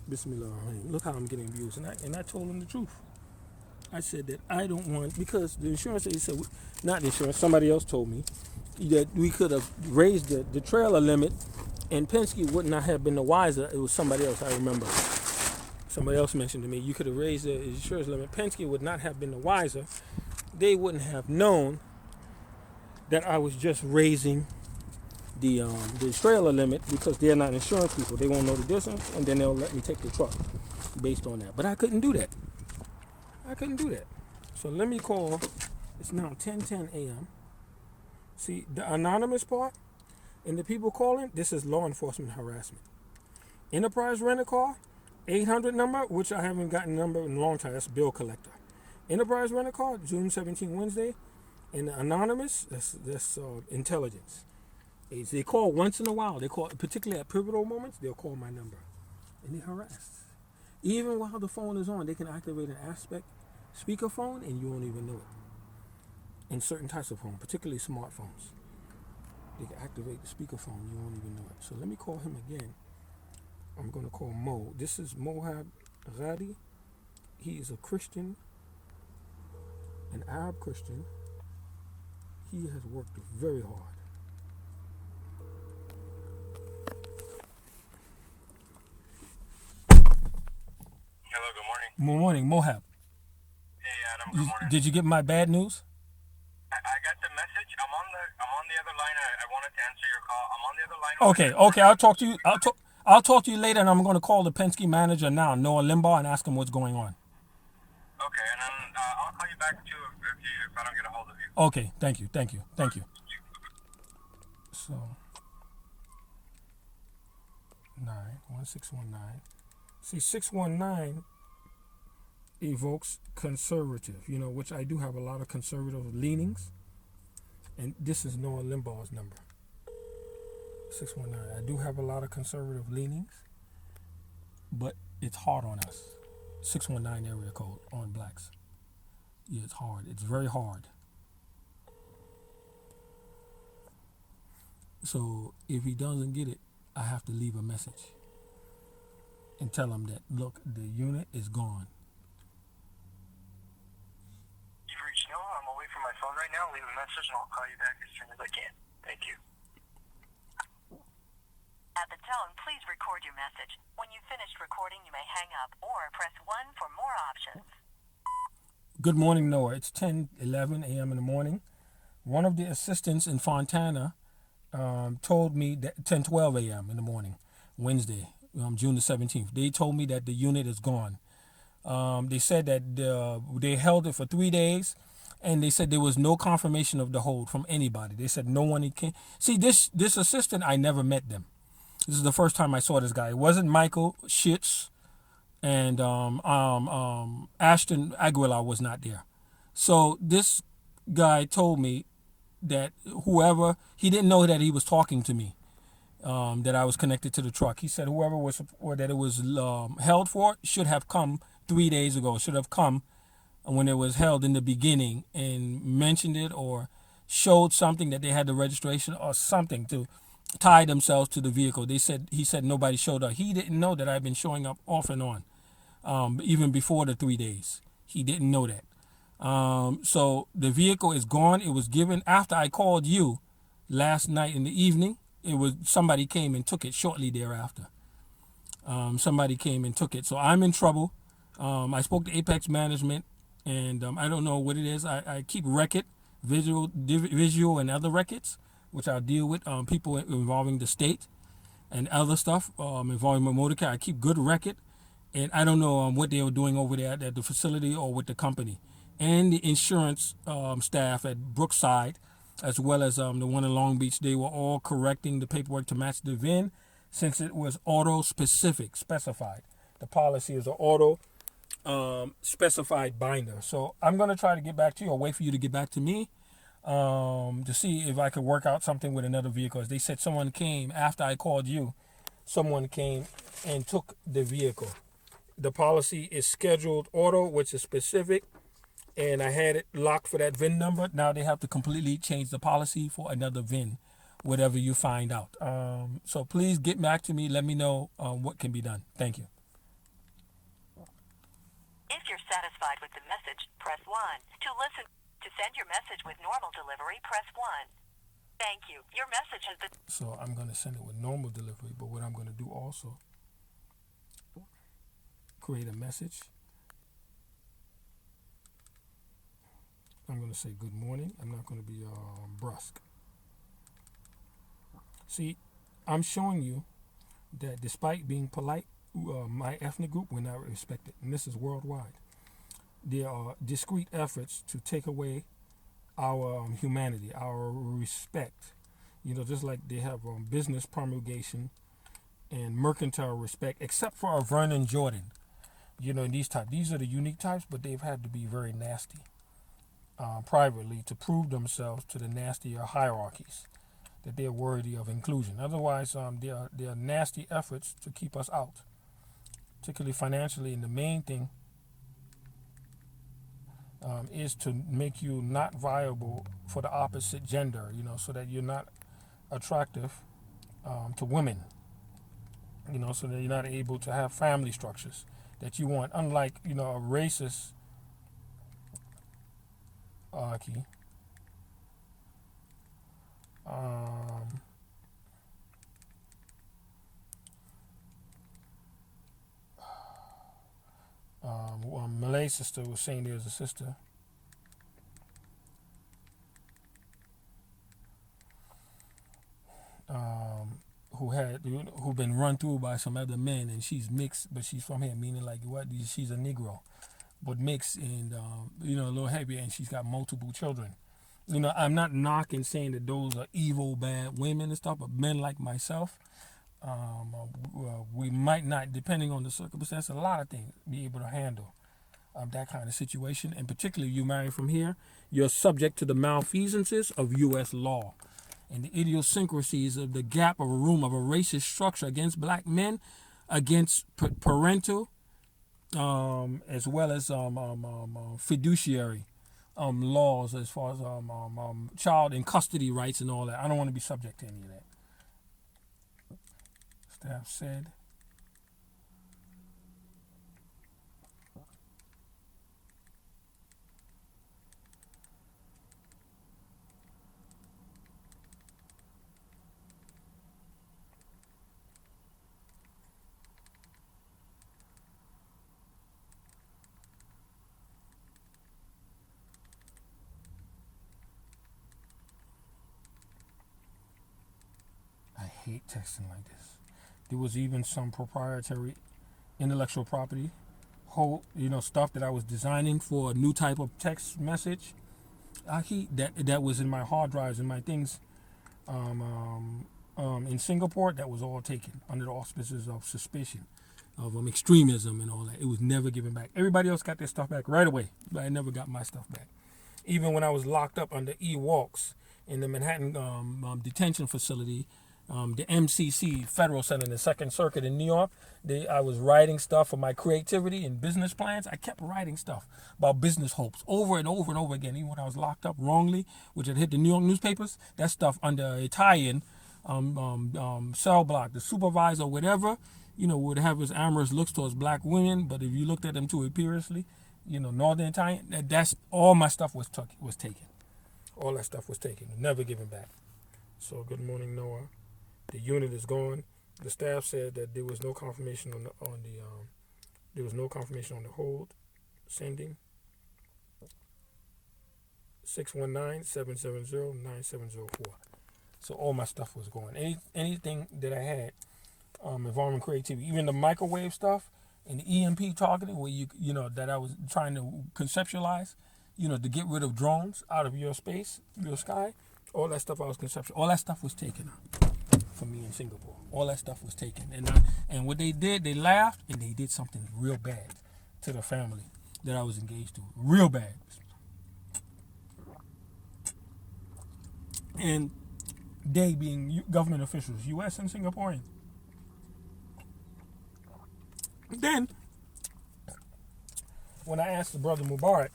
Bismillah. Look how I'm getting views. And I told him the truth. I said that I don't want, because the insurance, he said, not the insurance, somebody else told me that we could have raised the trailer limit and Penske would not have been the wiser. It was somebody else, I remember. Somebody else mentioned to me, you could have raised the insurance limit. Penske would not have been the wiser. They wouldn't have known that I was just raising the trailer limit because they're not insurance people. They won't know the difference, and then they'll let me take the truck based on that. But I couldn't do that. So let me call. It's now 10:10 a.m. See, the anonymous part and the people calling, this is law enforcement harassment. Enterprise Rent-A-Car, 800 number, which I haven't gotten a number in a long time. That's bill collector. Enterprise Rent-A-Car, June 17, Wednesday. And the anonymous, that's intelligence. They call once in a while. They call, particularly at pivotal moments, they'll call my number. And they harass. Even while the phone is on, they can activate an aspect speakerphone and you won't even know it. In certain types of phones, particularly smartphones, they can activate the speakerphone, you won't even know it. So let me call him again. I'm going to call Mo. This is Mohab Ghadi. He is a Christian, an Arab Christian. He has worked very hard. Hello, good morning. Good morning, Mohab. Hey, Adam, good morning. Did you get my bad news? I got the message. I'm on the other line. I wanted to answer your call. I'm on the other line. Okay. I'll talk to you. I'll talk to you later, and I'm going to call the Penske manager now, Noah Limbaugh, and ask him what's going on. Okay, and then I'll call you back too if I don't get a hold of you. Okay, thank you. So 1619. See, 619 evokes conservative, which I do have a lot of conservative leanings. And this is Noah Limbaugh's number. 619. I do have a lot of conservative leanings, but it's hard on us. 619 area code on blacks. Yeah, it's hard. It's very hard. So if he doesn't get it, I have to leave a message and tell him that, look, the unit is gone. You've reached Noah. I'm away from my phone right now. Leave a message and I'll call you back as soon as I can. Thank you. At the tone, please record your message. When you've finished recording, you may hang up or press 1 for more options. Good morning, Noah. It's 10:11 a.m. in the morning. One of the assistants in Fontana told me that 10:12 a.m. in the morning, Wednesday, June the 17th. They told me that the unit is gone. They said that they held it for 3 days, and they said there was no confirmation of the hold from anybody. They said no one came. See, this assistant, I never met them. This is the first time I saw this guy. It wasn't Michael Schitz, and Ashton Aguilar was not there. So this guy told me that he didn't know that he was talking to me, that I was connected to the truck. He said whoever was, or that it was held for, should have come 3 days ago, should have come when it was held in the beginning and mentioned it or showed something that they had the registration or something to tie themselves to the vehicle. He said nobody showed up. He didn't know that I've been showing up off and on, even before the 3 days. He didn't know that. So the vehicle is gone. It was given after I called you last night in the evening. Somebody came and took it shortly thereafter. Somebody came and took it. So I'm in trouble. I spoke to Apex Management, and I don't know what it is. I keep record, visual and other records, which I deal with, people involving the state and other stuff involving my motor car. I keep good record, and I don't know what they were doing over there at the facility or with the company. And the insurance staff at Brookside, as well as the one in Long Beach, they were all correcting the paperwork to match the VIN, since it was specified. The policy is an auto specified binder. So I'm going to try to get back to you, or wait for you to get back to me, to see if I could work out something with another vehicle. They said someone came after I called you. Someone came and took the vehicle. The policy is scheduled auto, which is specific, and I had it locked for that VIN number. Now they have to completely change the policy for another VIN, whatever you find out. So please get back to me. Let me know what can be done. Thank you. satisfied with the message, press 1. To send your message with normal delivery, press 1. Thank you. Your message has been... So I'm going to send it with normal delivery, but what I'm going to do also, create a message. I'm going to say good morning. I'm not going to be brusque. See, I'm showing you that despite being polite, my ethnic group will not respect it. And this is worldwide. There are discrete efforts to take away our humanity, our respect. Just like they have business promulgation and mercantile respect, except for Vernon Jordan. These are the unique types, but they've had to be very nasty privately to prove themselves to the nastier hierarchies that they're worthy of inclusion. Otherwise, there are nasty efforts to keep us out, particularly financially. And the main thing is to make you not viable for the opposite gender, so that you're not attractive to women, so that you're not able to have family structures that you want. Unlike, a racist hierarchy, Malay sister was saying there's a sister who been run through by some other men, and she's mixed, but she's from here, meaning like what? She's a Negro, but mixed and a little heavier, and she's got multiple children. I'm not knocking saying that those are evil, bad women and stuff, but men like myself, we might not, depending on the circumstance, a lot of things, be able to handle that kind of situation. And particularly, you marry from here, you're subject to the malfeasances of U.S. law and the idiosyncrasies of the gap of a room of a racist structure against black men, against parental, as well as fiduciary laws as far as child and custody rights and all that. I don't want to be subject to any of that. Staff said, I hate texting like this. There was even some proprietary intellectual property, stuff that I was designing for a new type of text message. That was in my hard drives and my things in Singapore. That was all taken under the auspices of suspicion of extremism and all that. It was never given back. Everybody else got their stuff back right away, but I never got my stuff back. Even when I was locked up under E-Walks in the Manhattan detention facility, the MCC Federal Center in the Second Circuit in New York, I was writing stuff for my creativity and business plans. I kept writing stuff about business hopes over and over and over again, even when I was locked up wrongly, which had hit the New York newspapers. That stuff under a Italian cell block. The supervisor, whatever, would have his amorous looks towards black women, but if you looked at them too imperiously, Northern Italian, that's all my stuff was taken. All that stuff was taken, never given back. So good morning, Noah. The unit is gone. The staff said that there was no confirmation on the hold. Sending 619-770-9704. So all my stuff was gone. Anything that I had involving creativity, even the microwave stuff and the EMP targeting, where that I was trying to conceptualize, to get rid of drones out of your space, your sky. All that stuff I was conceptualizing. All that stuff was taken from me in Singapore. All that stuff was taken, and what they did, they laughed, and they did something real bad to the family that I was engaged to, real bad. And they being government officials, U.S. and Singaporean. Then, when I asked the brother Mubarak,